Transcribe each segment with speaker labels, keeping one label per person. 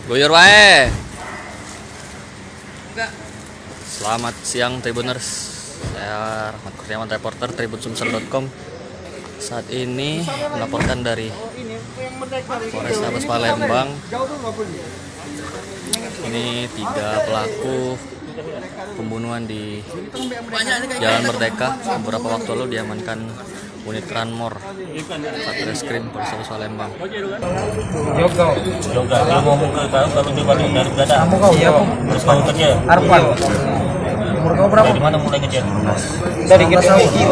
Speaker 1: Guyur wae. Selamat siang Tribuners. Saya Rahmat Kurniawan, reporter tribunsumsel.com. Saat ini melaporkan dari Polrestabes Palembang. Ini 3 pelaku pembunuhan di Jalan Merdeka. Beberapa waktu lalu diamankan unit Ranmor Satreskrim Polrestabes Palembang.
Speaker 2: Yoga dia ngomong ke kau kalau dia balik dari Belanda. Kamu kau? Iya. Terus kau kerja? Arfan. Umur kau berapa? Dari mana mulai kerja? Dari kita Iki.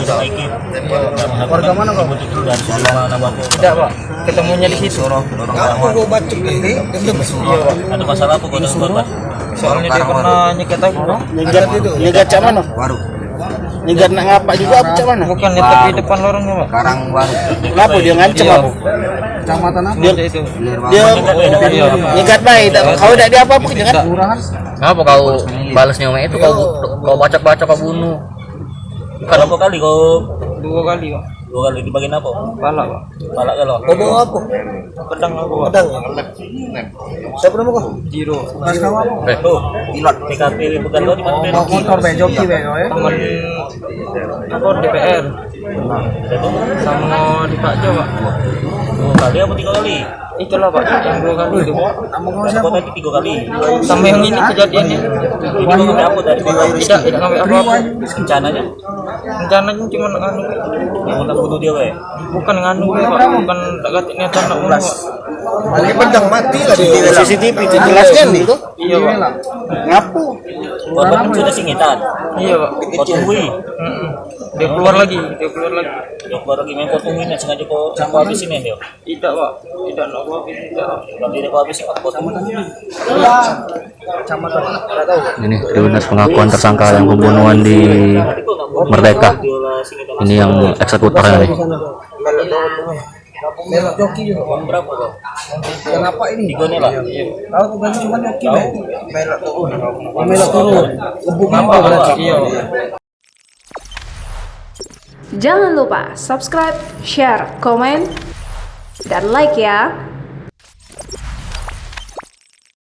Speaker 2: Dari Iki. Warga mana kau? Dari mana Batu? Tidak Pak, ketemunya di situ. Aku kau bacuk ini. Iya Pak. Ada masalah apa kau dengan korban? Soalnya dia pernah nyegat aku.
Speaker 3: Nyegat cak mana? Baru. Nyegat nak ngapa juga apa cak mana?
Speaker 2: Bukan di tepi depan lorongnya Pak.
Speaker 3: Karang baru. Kenapa dia ngancam aku?
Speaker 2: Kecamatan apa?
Speaker 3: Dia nyegat baik. Kau tidak dia apa-apa jangan?
Speaker 1: Kenapa kau balasnya sama itu? Kau baca-baca kau bunuh.
Speaker 2: Berapa kali kau? 2 kali Pak. 2 kali di bagian apa? Kepala Pak. Kepala kalau.
Speaker 3: Kau bawa apa?
Speaker 2: Pedang aku Pak.
Speaker 3: Pedang. Siapa nama kau?
Speaker 2: Jiro.
Speaker 3: Mas kau apa?
Speaker 2: Tuh, pilot PKP bukan kau di mana?
Speaker 3: Motor joki ya.
Speaker 2: Taman apa DPR. Sama di Pak Jawa. 2 kali apa 3 kali? Itulah Pak, yang 2 kali itu. Kau tadi 3 kali. Sama yang ini kejadiannya. Ini ngambil apa tadi? Tidak ngambil apa-apa. Rencananya cuma nganu. Yang nak bunuh dia weh. Bukan nganu Pak, bukan tak katik niatan nak bunuh Pak.
Speaker 3: Pakai pedang mati lah di CCTV jelaskan itu.
Speaker 2: Iya Pak.
Speaker 3: Ngapu?
Speaker 2: Korban kan sudah singitan. Iya Pak. Kau tungguin. Dia keluar lagi. Dia keluar lagi. Main kau tungguin sengaja kau habisin ya dia. Tidak Pak. Tidak nak kau habisin. Kalau dia kau habisin kau tungguin.
Speaker 1: Ini Tribuners pengakuan tersangka yang pembunuhan di Merdeka. Ini yang eksekutornya nih.
Speaker 3: Melok joki juga.
Speaker 2: Berapa kau?
Speaker 3: Kenapa ini?
Speaker 2: 3 nih lah.
Speaker 3: Tahu tugasnya cuma joki be. Melok turun. Melok turun. Gebuk apa berarti? Iya.
Speaker 4: Jangan lupa subscribe, share, komen, dan like ya.